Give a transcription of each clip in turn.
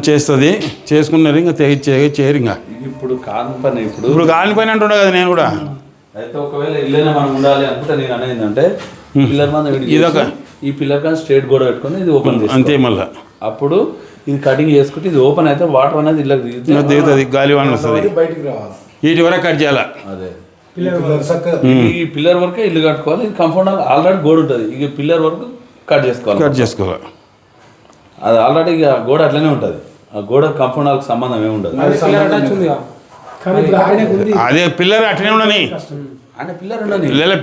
చేస్తుంది, చేసుకున్నారు ఇంకా చేయరు ఇంకా. ఇప్పుడు కాని పని ఇప్పుడు కాని పని అంటుండే కదా నేను కూడా. అయితే ఒకవేళ ఇల్లు మనం ఉండాలి అనుకుంటే నేను అనేది అంటే పిల్లర్ మంది ఇదొక ఈ పిల్లర్ కానీ స్ట్రేట్ గోడ పెట్టుకొని ఇది ఓపెన్ అంతే. మళ్ళీ అప్పుడు ఇది కటింగ్ చేసుకుంటే ఇది ఓపెన్ అయితే వాటర్ అనేది ఇలా దిగుతుంది, గాలి వాన వస్తుంది, వీటి వరకు కట్ చేయాలి. అదే ఈ పిల్లర్ వరకే ఇల్లు కట్టుకోవాలి. ఇది కంపౌండ్ ఆల్రెడీ గోడ ఉంటుంది, ఇక పిల్లర్ వరకు కట్ చేసుకోవాలి. అది ఆల్రెడీ ఇక గోడ అట్లనే ఉంటుంది, ఆ గోడ కంపౌండ్ వాళ్ళకి సంబంధం ఏమి ఉండదు. అదే పిల్లర్ అట్లనే ఉండని,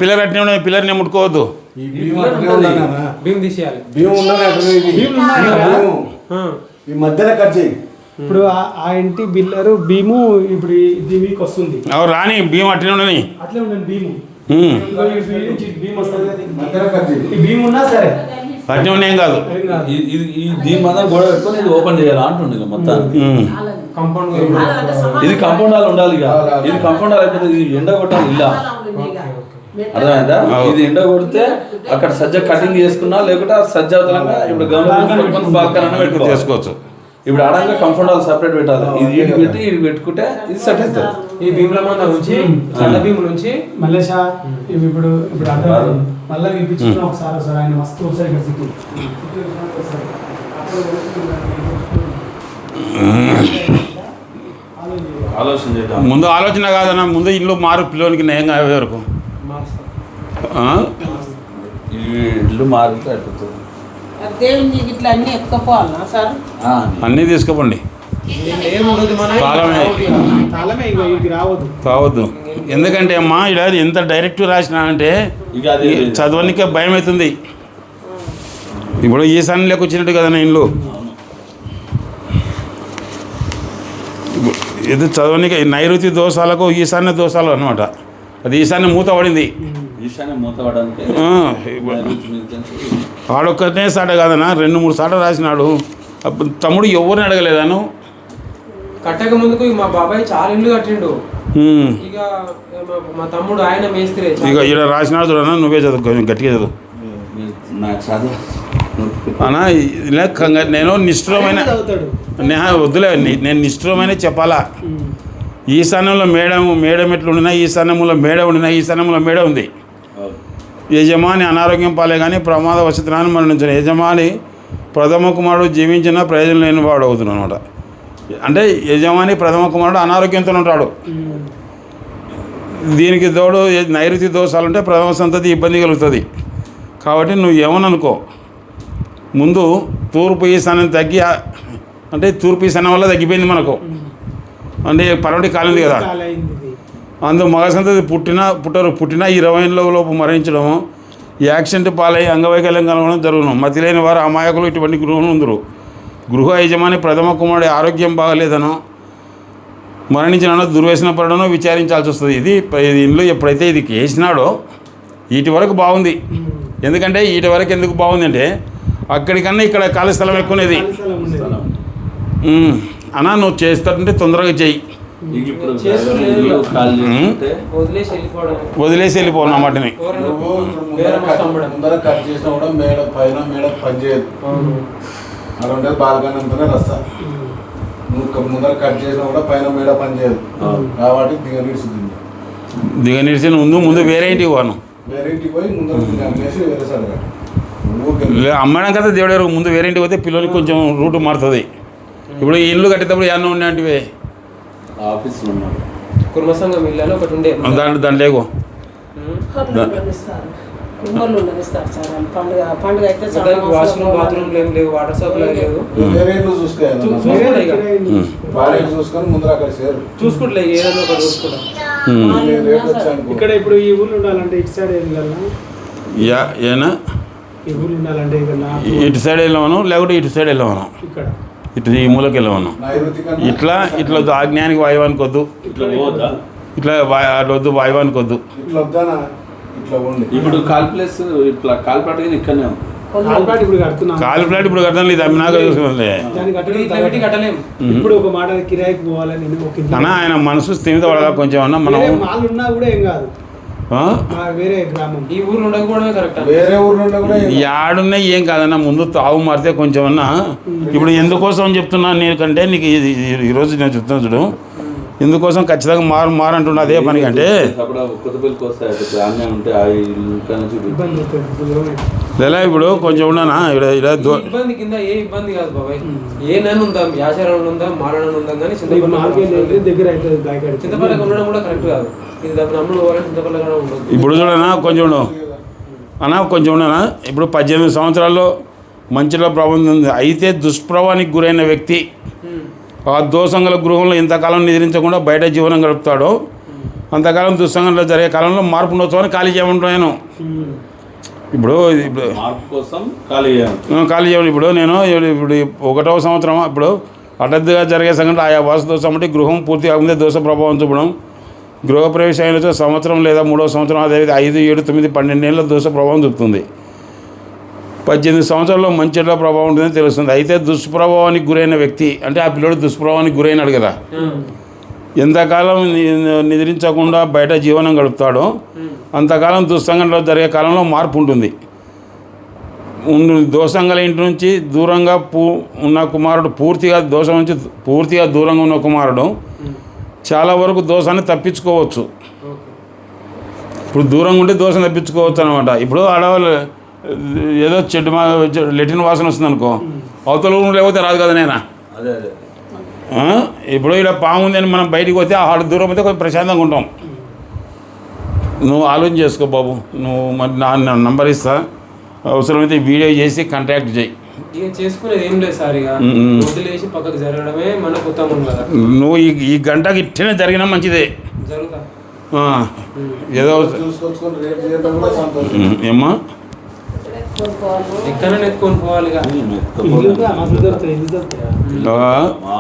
పిల్లర్ అట్లనే ఉండని, పిల్లర్ని ముట్టుకోవద్దు. ఈ మధ్యలో కట్ చేయి. ఇప్పుడు ఆ ఇంటి బిల్లరు భీము ఇప్పుడు దీనికి వస్తుంది. రాని భీము అట్లనే ఉండని, అట్లే ఉండండి. భీము ఉన్నా సరే అట్లనే ఉన్నాయి, ఏం కాదు. దీని మాత్రం గోడ పెట్టుకొని ఇది ఓపెన్ చేయాలి అంటుండే మొత్తానికి. ఇది కంపౌండ్ హాల్ ఉండాలి, ఇక ఇది కంపౌండ్ హాల్ అయిపోతే ఇది ఎండ కొట్టాలి ఇలా. అర్థమైందా? ఇది ఎండ కొడితే అక్కడ సజ్జ కటింగ్ చేసుకున్నా లేకుంటే సజ్జ అవతలంగా ఇప్పుడు గవర్నమెంట్ బాల్కనీ చేసుకోవచ్చు. ఇప్పుడు అడంగా కంఫర్ట్ హాల్ సపరేట్ పెట్టాలి. ఇది పెట్టి ఇది పెట్టుకుంటే ఇది సెట్ అవుతుంది. ఈ భీముల మంద నుంచి భీము నుంచి మళ్ళీ ఇప్పుడు మళ్ళీ వినిపించుకున్నాం ఒకసారి ఆయన మస్తు ఒకసారి ఆలోచన చేద్దాం. ముందు ఆలోచన కాదన్నా, ముందు ఇల్లు మారు పిల్లోనికి నయంగా అయ్యే వరకు ఇల్లు మారితే అయిపోతుంది. అన్నీ తీసుకుపోండి, కావద్దు. ఎందుకంటే అమ్మా ఇలా ఎంత డైరెక్ట్ రాసినా అంటే చదవనికే భయం అవుతుంది. ఇప్పుడు ఈశాన్యలోకి వచ్చినట్టు కదా నా ఇల్లు, ఇది చదవనికే నైరుతి దోషాలకు ఈశాన్య దోషాలు అనమాట. అది ఈశాన్య మూత పడింది. వాడొక్కనే సాట కాదన్నా, 2-3 సార్లు రాసినాడు. తమ్ముడు ఎవరిని అడగలేదాను. కట్టక ముందుకు మా బాబాయ్ చాలా ఇల్లు కట్టిండు. ఇక మా తమ్ముడు ఆయన మేస్త్రి. ఇక ఇలా రాసినాడు చూడన్నా, నువ్వే చదువు, గట్టిగా చదువు అన్నా. ఇలా నేను నిష్ఠురమైన వద్దులే, నేను నిష్ఠురమైన చెప్పాలా. ఈశాన్యంలో మేడం ఎట్లుండినా, ఈశాన్యంలో మేడ ఉండినా, ఈశాన్యంలో మేడ ఉంది. యజమాని అనారోగ్యం పాలే కానీ ప్రమాదవశాత్తు మరణించిన యజమాని ప్రథమ కుమారుడు జీవించిన ప్రయోజనం లేని వాడు అవుతున్నాడు అనమాట. అంటే యజమాని ప్రథమ కుమారుడు అనారోగ్యంతో ఉంటాడు. దీనికి తోడు నైరుతి దోషాలు ఉంటే ప్రథమ సంతతి ఇబ్బంది కలుగుతుంది. కాబట్టి నువ్వు ఏమననుకో, ముందు తూర్పు ఈశాన్యం తగ్గి, అంటే తూర్పు ఈశాన్యం వల్ల తగ్గిపోయింది మనకు, అంటే పరవటి కాలింది కదా. అందులో మగ సంతతి పుట్టిన 20 లోపు మరణించడము, యాక్సిడెంట్ పాలై అంగవైకల్యం కలగడం జరుగును. మతి లేని వారు అమాయకులు ఇటువంటి గృహం ఉందరు. గృహ యజమాని ప్రథమ కుమారుడి ఆరోగ్యం బాగలేదనో మరణించిన దుర్వ్యసన పడడనో విచారించాల్సి వస్తుంది. ఇది ఇంట్లో ఎప్పుడైతే ఇది వేసినాడో వీటి వరకు బాగుంది. ఎందుకంటే వీటి వరకు ఎందుకు బాగుంది అంటే అక్కడికన్నా ఇక్కడ ఖాళీ స్థలం ఎక్కువనేది. అన్నా నువ్వు చేస్తుంటే తొందరగా చెయ్యి, వదిలేసి వెళ్ళిపోను వాటిని. ముందర కట్ చేసినా కూడా మేడ పైన మేడ పనిచేయదు, అక్కడ బాల్కనీ అంతనే రస్తా. నువ్వు ముందర కట్ చేసినా కూడా పైన మేడ పనిచేయదు కాబట్టి దిగనిడిచి ముందు వేరే ఇంటికి పోను, వేరే ఇంటికి పోయి ముందర వేరే సార్ అమ్మడం కదా దేవుడు. ముందు వేరే ఇంటికి పోతే పిల్లలకి కొంచెం రూట్ మారుతుంది. ఇప్పుడు ఈ ఇల్లు కట్టేటప్పుడు ఏమన్నా ఉన్నాయంటివే ఆఫీస్లో ఉన్నాడు, కుటుంబ సంఘం ఇల్లు ఒకటి ఉండే దాంట్లో వాష్రూమ్ బాత్రూమ్ లేవు, వాటర్ సప్లై లేదు. చూసుకుంటలే ఏదైనా ఒకటి చూసుకుంటాం. ఇక్కడ ఇప్పుడు ఈ ఊర్లో ఉండాలంటే ఇటు సైడ్ ఏనా ఈ ఊర్లో ఉండాలంటే ఇటు సైడ్ వెళ్ళమను, లేకుంటే ఇటు సైడ్ వెళ్ళమను, ఇక్కడ ఇటు ఈ మూలకి వెళ్ళమను. ఇట్లా ఆజ్ఞానికి వాయువానికి వద్దు, ఇట్లా వద్దు వాయువానికి వద్దు. ఇప్పుడు కాల్ప్లేస్ ఇట్లా కాల్పాటు ఇక్కడనే కాల్ప్లాట్ ఇప్పుడు కడతాను లేదు, అమ్మి నాకు చూసుకుంది. ఇప్పుడు ఒక మాట కిరాయికి పోవాలని ఆయన మనసు స్థిమిత పడగా కొంచెం అన్నా మనం ఉన్నా కూడా ఏం కాదు. ఆ? వేరే గ్రామం. ఈ ఊర్లో ఉండకపోవడమే కరెక్ట్. వేరే ఊరు నుండి కూడా యాడున్నాయి ఏం కాదన్నా, ముందు తావు మారితే కొంచెం అన్నా. ఇప్పుడు ఎందుకోసం చెప్తున్నా నీకంటే నీకు ఈరోజు నేను చెప్తున్నా చూడు, ఎందుకోసం ఖచ్చితంగా మారంటున్నా అదే పని అంటే అప్పుడు కొత్తపల్లికి వస్తాయి అన్నీ ఉంటే ఆ ఇంకా నుంచి ఇబ్బంది అవుతుంది. లేదా ఇప్పుడు కొంచెం ఉన్నానా ఇలా ఇబ్బంది కింద ఏ ఇబ్బంది కాదు బాబాయ్. ఏ నన్ను ఉందా, యాచారం ఉందా, మారణ ఉందా, కానీ దగ్గర అవుతుంది బ్యాక్ చింతపల్లి ఉండడం కూడా కరెక్ట్ కాదు. ఇది నమ్ముడు పోవాలంటే చింతపల్లి కూడా ఉండదు. ఇప్పుడు చూడనా కొంచెం అన్నా కొంచెం ఉన్నానా. ఇప్పుడు 18 సంవత్సరాల్లో మంచిలో ప్రభావం ఉంది. అయితే దుష్ప్రభావానికి గురైన వ్యక్తి ఆ దోషంగల గృహంలో ఇంతకాలం నిద్రించకుండా బయట జీవనం గడుపుతాడో అంతకాలం దుస్సంగంలో జరిగే కాలంలో మార్పు ఉండొచ్చని ఖాళీ చేయమంటున్నాను. ఇప్పుడు మార్పు కోసం ఖాళీ చేయమని ఇప్పుడు నేను ఇప్పుడు 1వ సంవత్సరం ఇప్పుడు హఠాత్తుగా జరిగే సంఘటన ఆయా వాసు దోషం అంటే గృహం పూర్తి కాకముందే దోష ప్రభావం చూపడం, గృహప్రవేశం అయినచో సంవత్సరం లేదా 3వ సంవత్సరం అదేవిధంగా 5, 7, 9, 12 ఏళ్ళ దోష ప్రభావం చూపుతుంది. 18 సంవత్సరాల్లో మంచిలో ప్రభావం ఉంటుందని తెలుస్తుంది. అయితే దుష్ప్రభావానికి గురైన వ్యక్తి అంటే ఆ పిల్లడు దుష్ప్రభావానికి గురైనాడు కదా, ఎంతకాలం నిద్రించకుండా బయట జీవనం గడుపుతాడో అంతకాలం దుస్సంగంలో జరిగే కాలంలో మార్పు ఉంటుంది. దోషంగల ఇంటి నుంచి దూరంగా ఉన్న కుమారుడు పూర్తిగా దూరంగా ఉన్న కుమారుడు చాలా వరకు దోషాన్ని తప్పించుకోవచ్చు. ఇప్పుడు దూరంగా ఉంటే దోషం తప్పించుకోవచ్చు అనమాట. ఇప్పుడు ఆడవాళ్ళు ఏదో చెట్టు లెట్రిన్ వాసన వస్తుంది అనుకో, అవతల లేకపోతే రాదు కదా నేనా. అదే అదే ఇప్పుడు ఇలా పాము ఉందని మనం బయటికి పోతే ఆడ దూరం అయితే కొంచెం ప్రశాంతంగా ఉంటాం. నువ్వు ఆలోచన చేసుకో బాబు, నువ్వు మరి నా నంబర్ ఇస్తా, అవసరమైతే వీడియో చేసి కాంటాక్ట్ చేయి. ఇక చేసుకునేది ఏం లేదు సార్, ఇక వదిలేసి పక్కకు జరగడమే మనకు ఉత్తమం కదా. నువ్వు ఈ గంటకి ఇట్లనే జరిగినా మంచిదే. జరుగుతా ఏదో చూసుకొచ్చుకొని రేపు చేయడం కూడా సంతోషం. ఏమ్మా ఎక్కడైనా ఎత్తుకొని పోవాలి. ఇల్లు దొరుకుతాయి. మా